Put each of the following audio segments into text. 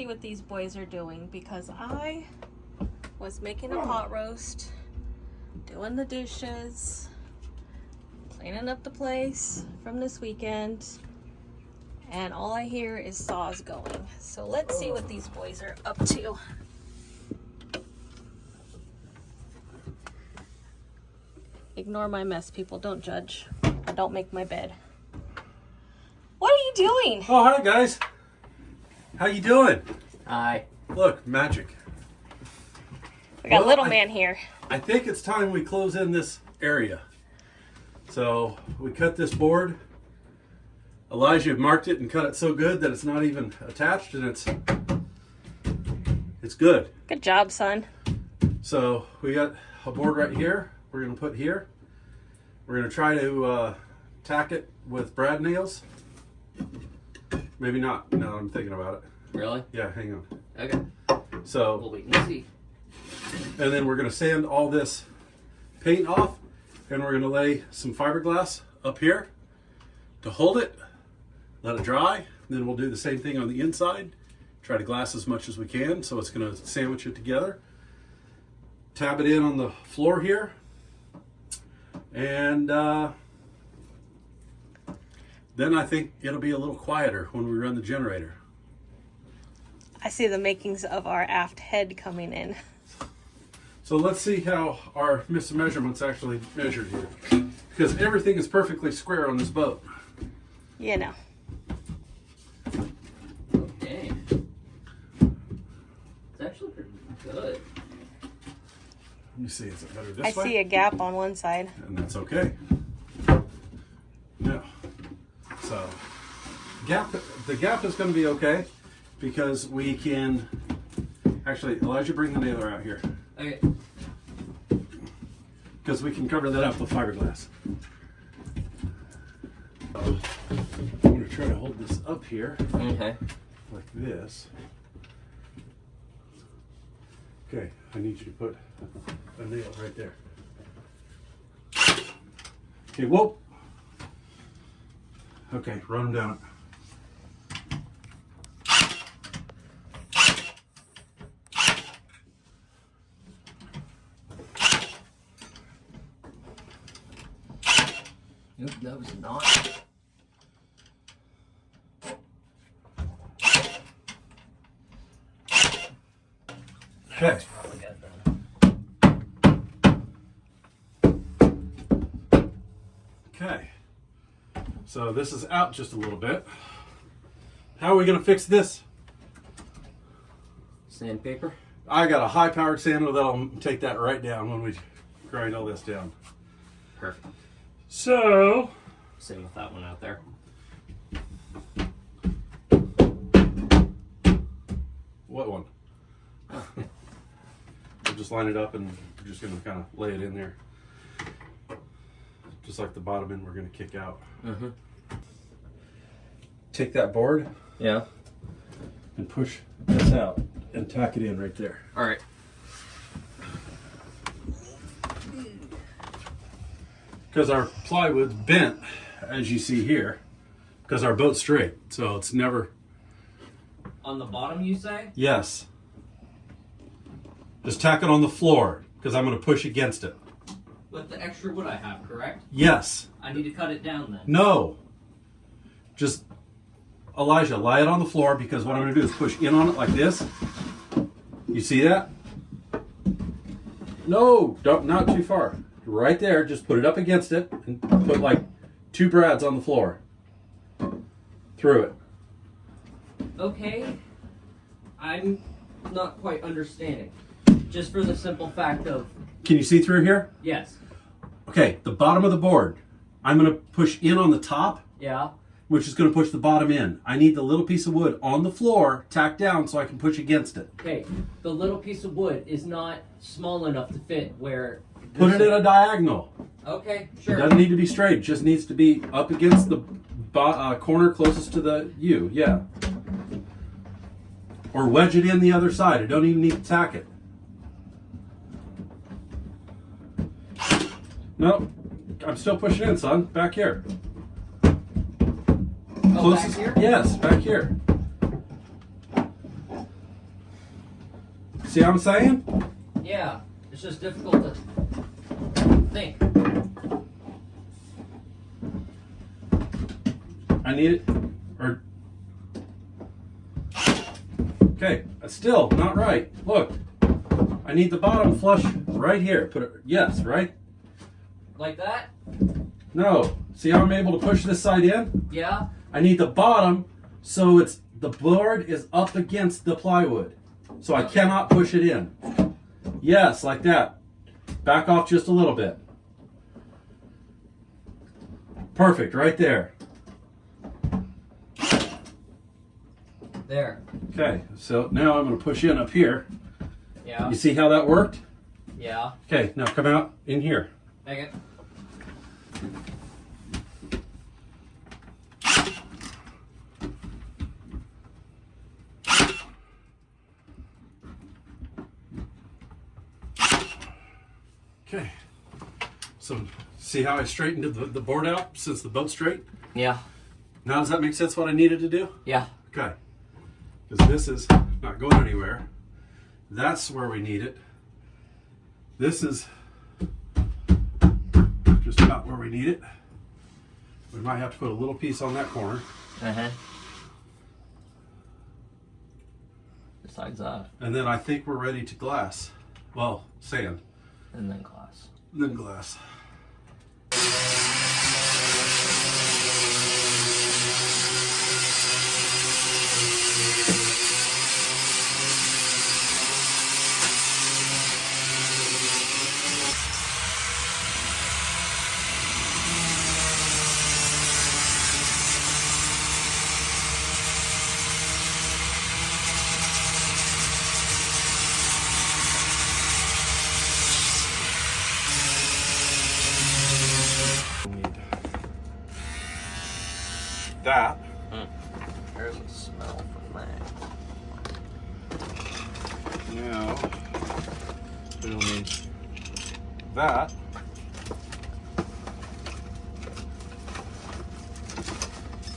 see what these boys are doing, because I was making a pot roast, doing the dishes, cleaning up the place from this weekend, and all I hear is saws going. So let's see what these boys are up to. Ignore my mess, people. Don't judge. I don't make my bed. What are you doing? Oh, hi guys. How you doing? Hi. Look, magic. We got little man here. I think it's time we close in this area. So we cut this board. Elijah marked it and cut it so good that it's not even attached, and it's good. Good job, son. So we got a board right here. We're gonna put here. We're gonna try to tack it with brad nails. Maybe not. No, I'm thinking about it. Really? Yeah, hang on. Okay. So We'll wait and see. And then we're gonna sand all this paint off, and we're gonna lay some fiberglass up here to hold it, let it dry. Then we'll do the same thing on the inside. Try to glass as much as we can, so it's gonna sandwich it together. Tab it in on the floor here. And then I think it'll be a little quieter when we run the generator. I see the makings of our aft head coming in. So let's see how our measurements actually measured here. Because everything is perfectly square on this boat. You know. Okay. It's actually pretty good. Let me see, is it better this I way? see a gap on one side. And that's okay. No. So the gap is going to be okay because we can actually, Elijah, bring the nailer out here. Okay. Because we can cover that up with fiberglass. I'm going to try to hold this up here Okay. like this. Okay, I need you to put a nail right there. Okay, whoa. Okay, run them down. Nope, that was not. Okay. Probably got that. Okay. So this is out just a little bit. How are we going to fix this? Sandpaper? I got a high-powered sander that'll take that right down when we grind all this down. Perfect. So, Same with that one out there. what one? We'll just line it up and we're just going to kind of lay it in there. Just like the bottom end we're going to kick out. Mm-hmm. Take that board Yeah. and push this out and tack it in right there. All right. Because our plywood's bent, as you see here, because our boat's straight. So it's never, On the bottom, you say? yes. Just tack it on the floor because I'm going to push against it. With the extra wood I have, correct? Yes. I need to cut it down then. No. Just, Elijah, lie it on the floor because what I'm going to do is push in on it like this. You see that? No, don't, not too far. Right there, just put it up against it and put like 2 brads on the floor. Through it. Okay. I'm not quite understanding. Just for the simple fact of, Can you see through here? yes. Okay, the bottom of the board. I'm going to push in on the top, Yeah. which is going to push the bottom in. I need the little piece of wood on the floor tacked down so I can push against it. Okay. The little piece of wood is not small enough to fit where. Put it at a diagonal. Okay, It sure. doesn't need to be straight. It just needs to be up against the corner closest to the U. Yeah. Or wedge it in the other side. I don't even need to tack it. No, I'm still pushing in, son. Back here. Oh, back here? Yes, back here. See what I'm saying? Yeah, it's just difficult to think. I need it, or, okay, that's still not right. Look, I need the bottom flush right here. Put it, yes, right? Like that? No, see how I'm able to push this side in? Yeah. I need the bottom so it's, the board is up against the plywood. So I cannot push it in. Yes, like that. Back off just a little bit. Perfect, right there. There. Okay, so now I'm going to push in up here. Yeah. You see how that worked? Yeah. Okay, now come out in here. Make it. Okay, so see how I straightened the board out since the boat's straight? Yeah. Now does that make sense what I needed to do? Yeah. Okay, because this is not going anywhere. That's where we need it. This is just about where we need it. We might have to put a little piece on that corner. Uh-huh. Besides that. And then I think we're ready to glass. Well, sand. And then glass. Then glass. That. There's a smell from that. Now, we'll need that.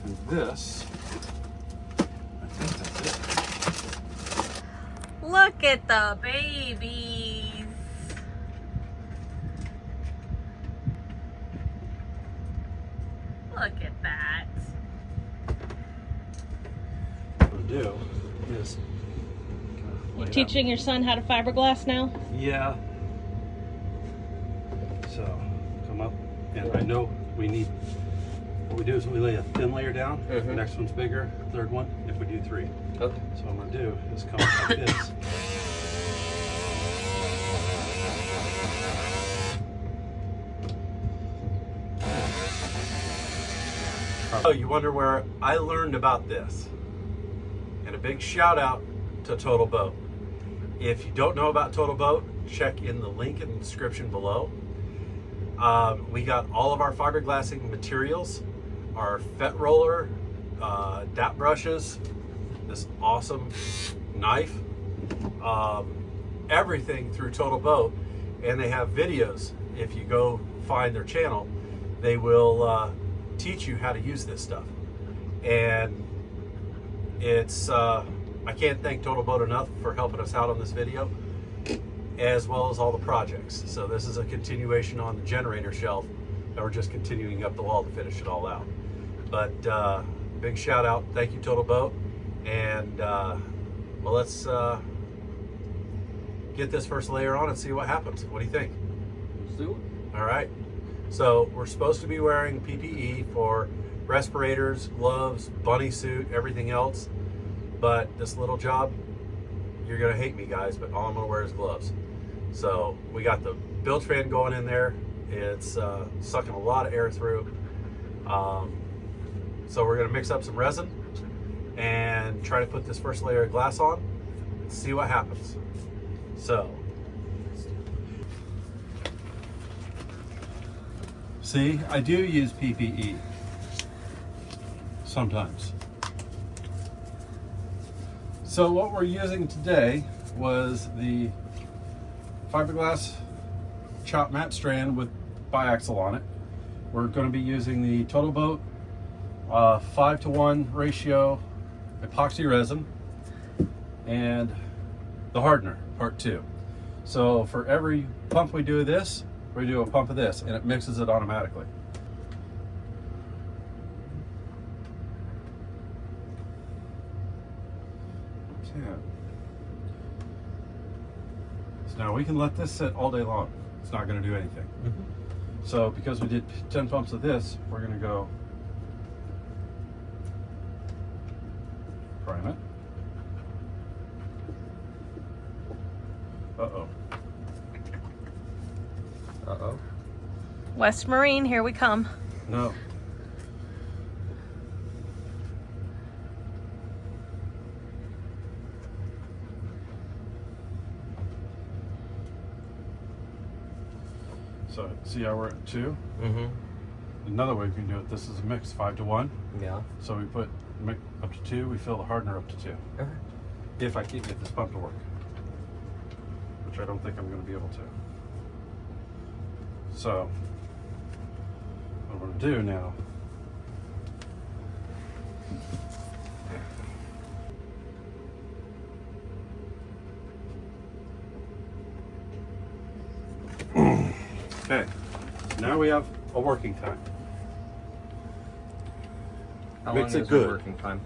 And this. I think that's it. Look at the babies. Look at that. What I'm gonna do is. You teaching your son how to fiberglass now? Yeah. So, come up, and I know we need. What we do is we lay a thin layer down. The next one's bigger. Third one, if we do 3. Okay. So what I'm gonna do is come up like this. Oh, you wonder where I learned about this? And a big shout out to Total Boat. If you don't know about Total Boat, check in the link in the description below. We got all of our fiberglassing materials, our fet roller, dap brushes, this awesome knife, everything through Total Boat. And they have videos. If you go find their channel, they will teach you how to use this stuff. And it's I can't thank Total Boat enough for helping us out on this video, as well as all the projects. So this is a continuation on the generator shelf that we're just continuing up the wall to finish it all out. But big shout out, thank you Total Boat. And well, let's get this first layer on and see what happens. What do you think? Let's do it. All right, so we're supposed to be wearing PPE for respirators, gloves, bunny suit, everything else. But this little job, you're gonna hate me guys, but all I'm gonna wear is gloves. So we got the bilge fan going in there. It's sucking a lot of air through. So we're gonna mix up some resin and try to put this first layer of glass on and see what happens. So, see, I do use PPE sometimes. So what we're using today was the fiberglass chop mat strand with biaxle on it. We're going to be using the Total Boat 5:1 ratio epoxy resin, and the hardener, part 2. So for every pump we do this, we do a pump of this, and it mixes it automatically. Okay. So now we can let this sit all day long. It's not going to do anything. So because we did 10 pumps of this, we're going to go prime it. Uh-oh. Uh-oh. West Marine, here we come. No. So see how we're at 2? Mm-hmm. Another way we can do it, this is a mix, 5 to 1. Yeah. So we put up to 2, we fill the hardener up to 2. Okay. If I can't get this pump to work. Which I don't think I'm going to be able to. So, what I'm going to do now, okay, now we have a working time. How Makes long it is good. the working time?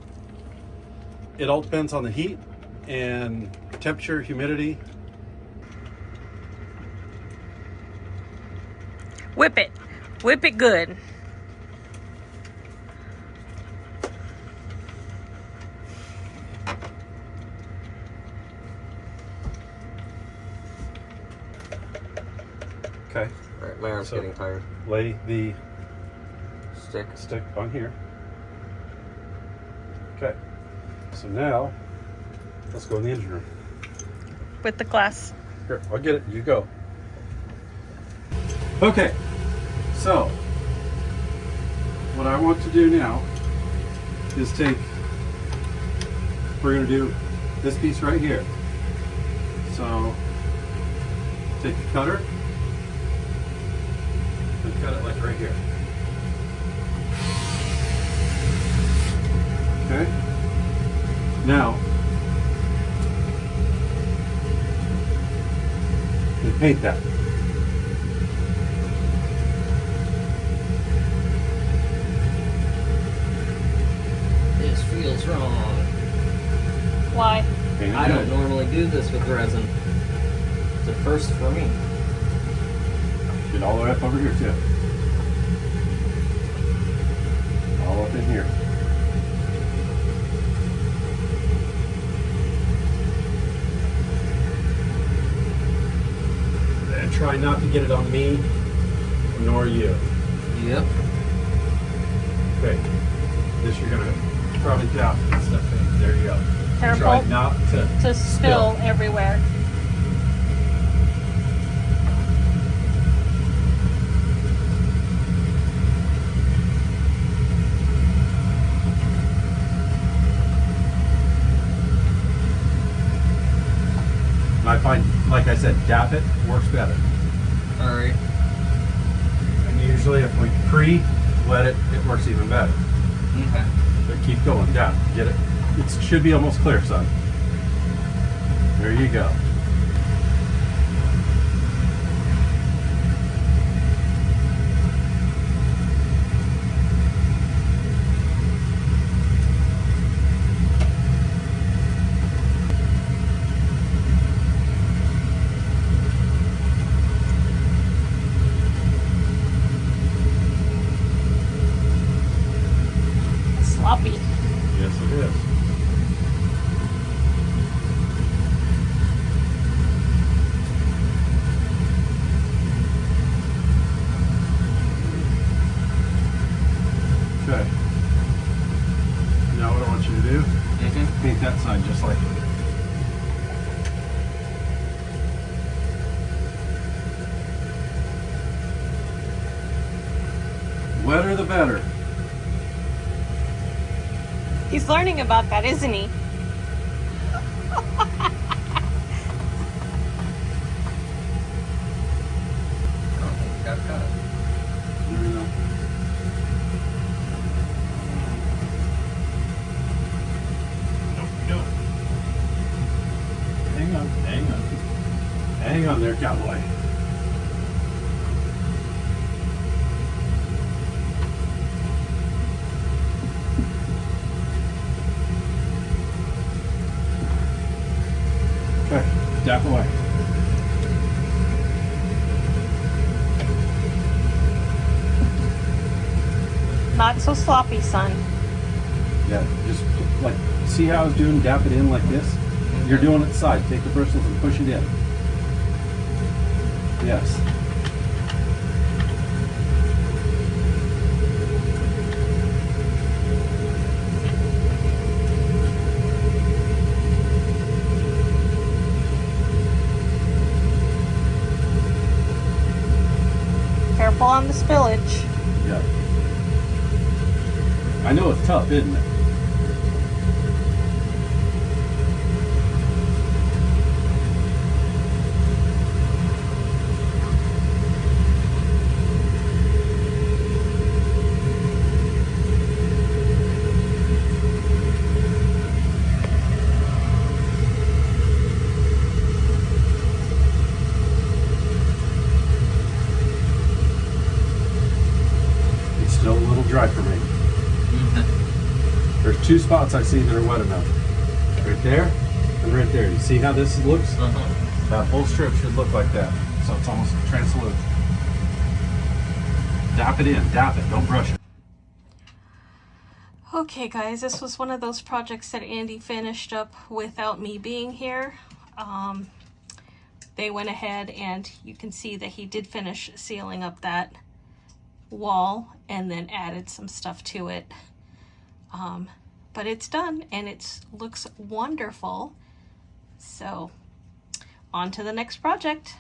It all depends on the heat and temperature, humidity. Whip it. Whip it good. Okay, All right, my arm's So- getting tired. lay the Stick. on here. Okay, so now let's go in the engine room. With the glass. Here, I'll get it. You go. Okay, so what I want to do now is we're going to do this piece right here. So take the cutter and cut it like right here. Okay, now and paint that. This feels wrong. Why? Paint it I don't good. normally do this with resin. It's a first for me. Get all the way up over here too. All up in here. And try not to get it on me, nor you. Yep. Okay. This you're gonna probably down and stuff in. There you go. Careful. Try not To spill everywhere. And I find, like I said, dap it works better. All right. And usually if we pre-wet it, it works even better. Okay. But keep going, dap, get it. It should be almost clear, son. There you go. Sloppy. Yes, it is. Okay. Now what I want you to do, paint that side just like it. Wetter the better. He's learning about that, isn't he? I don't think we got cut. There we go. Nope, we don't. Hang on. there, cowboy. Okay, dap away. Not so sloppy, son. Yeah, just like, see how I was doing, dap it in like this? You're doing it side. Take the bristles and push it in. Yes. Careful on the spillage. Yeah. I know it's tough, isn't it? It's still a little dry for me. There's two spots I see that are wet enough. Right there and right there. You see how this looks? That whole strip should look like that. So it's almost translucent. Dap it in, dap it, don't brush it. Okay guys, this was one of those projects that Andy finished up without me being here. They went ahead and you can see that he did finish sealing up that wall and then added some stuff to it. But it's done and it looks wonderful. So on to the next project.